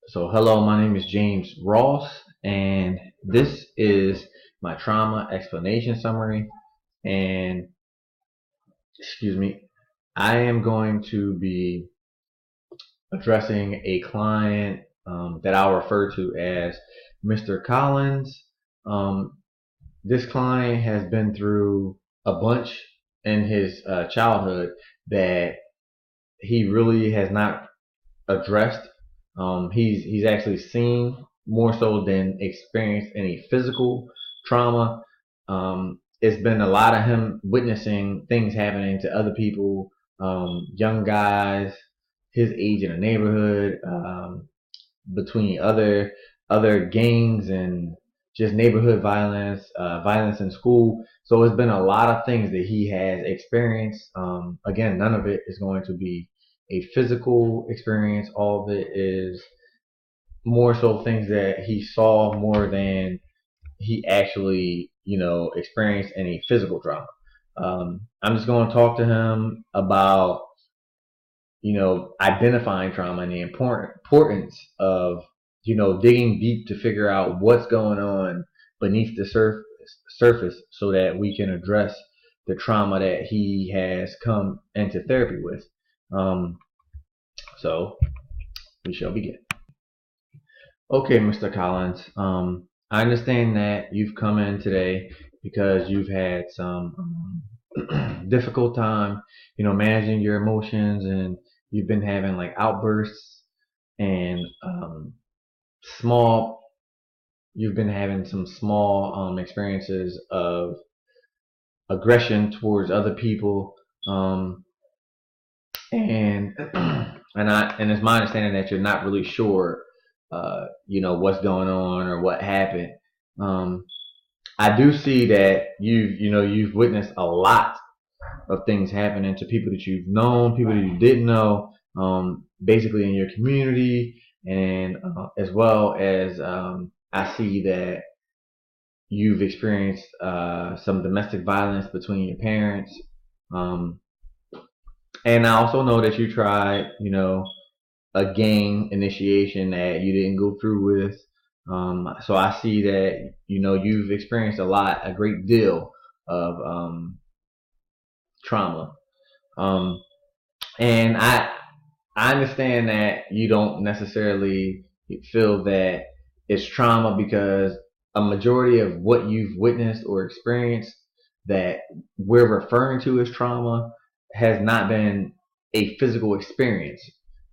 So, hello, my name is James Ross, and this is my trauma explanation summary. And, excuse me, I am going to be addressing a client that I'll refer to as Mr. Collins. Um, this client has been through a bunch in his childhood that he really has not addressed. He's actually seen more so than experienced any physical trauma. It's been a lot of him witnessing things happening to other people, young guys his age in the neighborhood, between other gangs and just neighborhood violence, violence in school. So it's been a lot of things that he has experienced. Again, none of it is going to be a physical experience. All of it is more so things that he saw more than he actually, experienced any physical trauma. I'm just going to talk to him about, identifying trauma and the importance of, digging deep to figure out what's going on beneath the surface so that we can address the trauma that he has come into therapy with. Um, so we shall begin. Okay, Mr. Collins. I understand that you've come in today because you've had some difficult time, managing your emotions, and you've been having like outbursts and small. You've been having some small experiences of aggression towards other people, and and it's my understanding that you're not really sure, what's going on or what happened. Um, I do see that you've witnessed a lot of things happening to people that you've known, people that you didn't know, basically in your community, and as well as I see that you've experienced some domestic violence between your parents. Um, and I also know that you tried, a gang initiation that you didn't go through with. So I see that you've experienced a great deal of trauma, um, and I understand that you don't necessarily feel that it's trauma because a majority of what you've witnessed or experienced that we're referring to as trauma has not been a physical experience.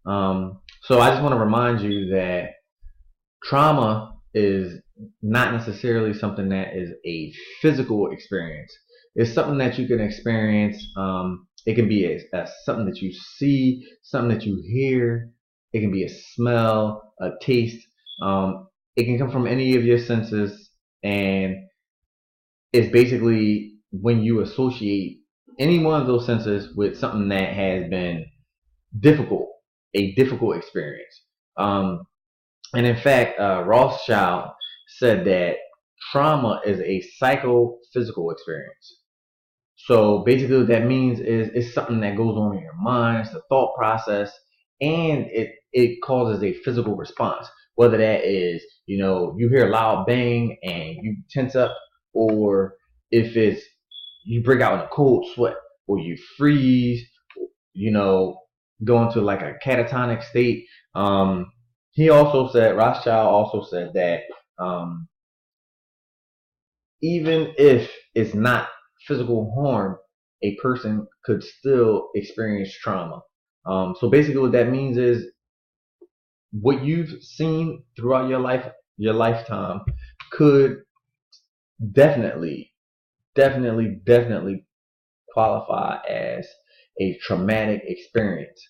So I just want to remind you that trauma is not necessarily something that is a physical experience. It's something that you can experience. It can be something that you see, something that you hear. It can be a smell, a taste. It can come from any of your senses, and it's basically when you associate any one of those senses with something that has been difficult, a difficult experience. Um, and in fact, Rothschild said that trauma is a psychophysical experience. So basically, what that means is it's something that goes on in your mind, it's the thought process, and it causes a physical response. Whether that is, you hear a loud bang and you tense up, or if it's you break out in a cold sweat, or you freeze, you know, go into like a catatonic state. Rothschild also said that um, even if it's not physical harm, a person could still experience trauma. So basically, what that means is what you've seen throughout your lifetime, could definitely, definitely qualify as a traumatic experience.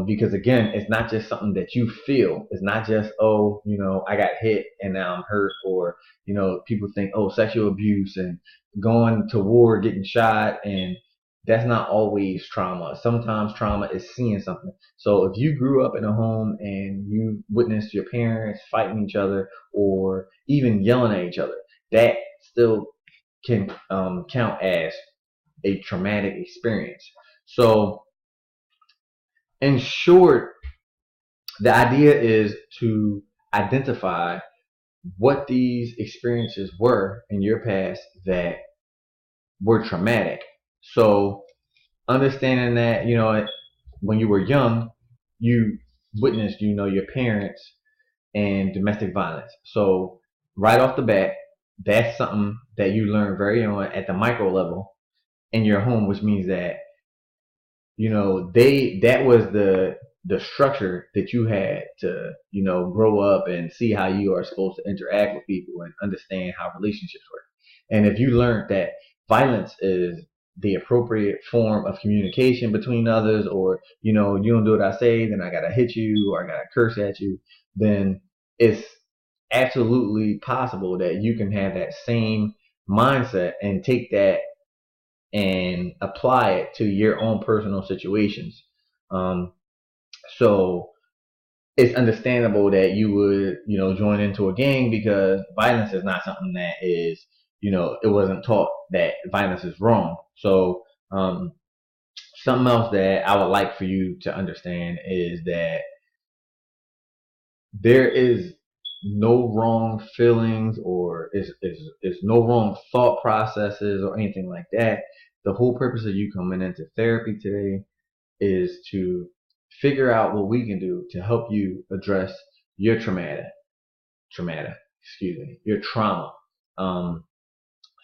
Because again, it's not just something that you feel. It's not just, oh, I got hit and now I'm hurt, or people think, oh, sexual abuse and going to war, getting shot, and that's not always trauma. Sometimes trauma is seeing something. So if you grew up in a home and you witnessed your parents fighting each other or even yelling at each other, that still can count as a traumatic experience. So, in short, the idea is to identify what these experiences were in your past that were traumatic. So understanding that, when you were young, you witnessed, your parents and domestic violence. So right off the bat, that's something that you learn very on at the micro level in your home, which means that, that was the structure that you had to, grow up and see how you are supposed to interact with people and understand how relationships work. And if you learned that violence is the appropriate form of communication between others, or, you don't do what I say, then I gotta hit you or I gotta curse at you, then it's absolutely possible that you can have that same mindset and take that and apply it to your own personal situations. Um, so it's understandable that you would, join into a gang, because violence is not something that is, it wasn't taught that violence is wrong. So something else that I would like for you to understand is that there is no wrong feelings, or is no wrong thought processes or anything like that. The whole purpose of you coming into therapy today is to figure out what we can do to help you address your your trauma. Um,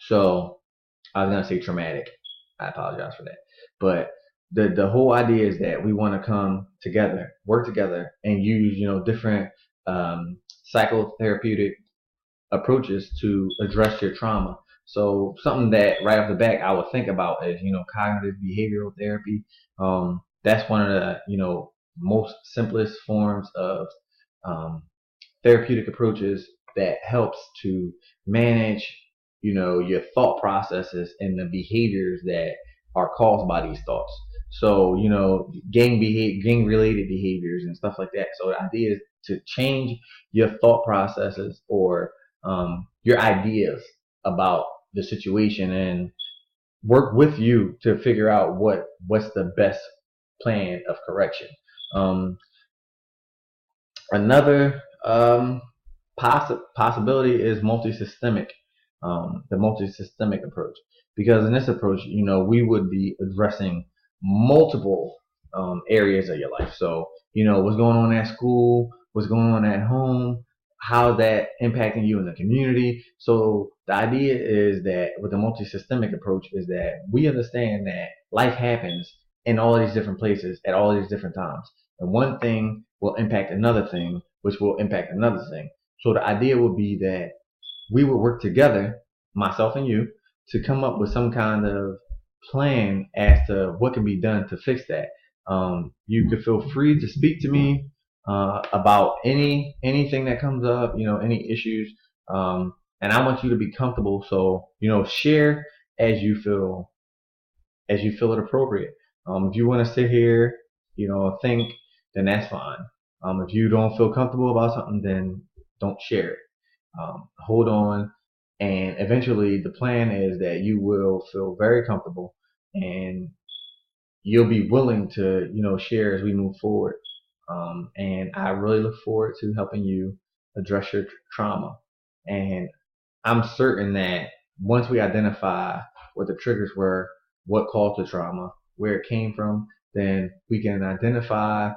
so I was gonna say traumatic. I apologize for that. But the whole idea is that we want to come together, work together, and use, different psychotherapeutic approaches to address your trauma. So something that right off the bat I would think about is, cognitive behavioral therapy. That's one of the, most simplest forms of um, therapeutic approaches that helps to manage, your thought processes and the behaviors that are caused by these thoughts. So, gang related behaviors and stuff like that. So the idea is to change your thought processes, or your ideas about the situation, and work with you to figure out what's the best plan of correction. Um, Another possibility is the multi-systemic approach, because in this approach, we would be addressing multiple areas of your life. So, what's going on at school, what's going on at home, how that impacting you in the community. So the idea is that with the multi-systemic approach is that we understand that life happens in all these different places at all these different times, and one thing will impact another thing, which will impact another thing. So the idea would be that we would work together, myself and you, to come up with some kind of plan as to what can be done to fix that. You could feel free to speak to me about anything that comes up, any issues, and I want you to be comfortable. So, share as you feel it appropriate. If you want to sit here, think, then that's fine. If you don't feel comfortable about something, then don't share it. Hold on, and eventually the plan is that you will feel very comfortable, and you'll be willing to, share as we move forward. And I really look forward to helping you address your trauma. And I'm certain that once we identify what the triggers were, what caused the trauma, where it came from, then we can identify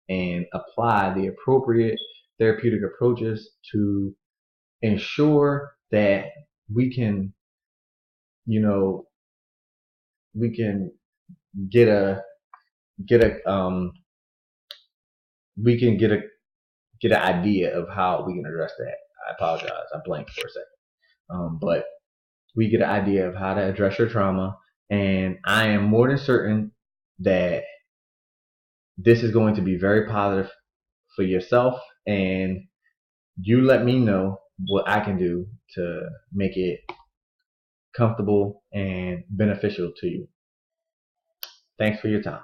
and apply the appropriate therapeutic approaches to ensure that we can, you know, we can get a get a we can get an idea of how we can address that. I apologize, I blanked for a second. But we get an idea of how to address your trauma, and I am more than certain that this is going to be very positive for yourself, and you let me know what I can do to make it comfortable and beneficial to you. Thanks for your time.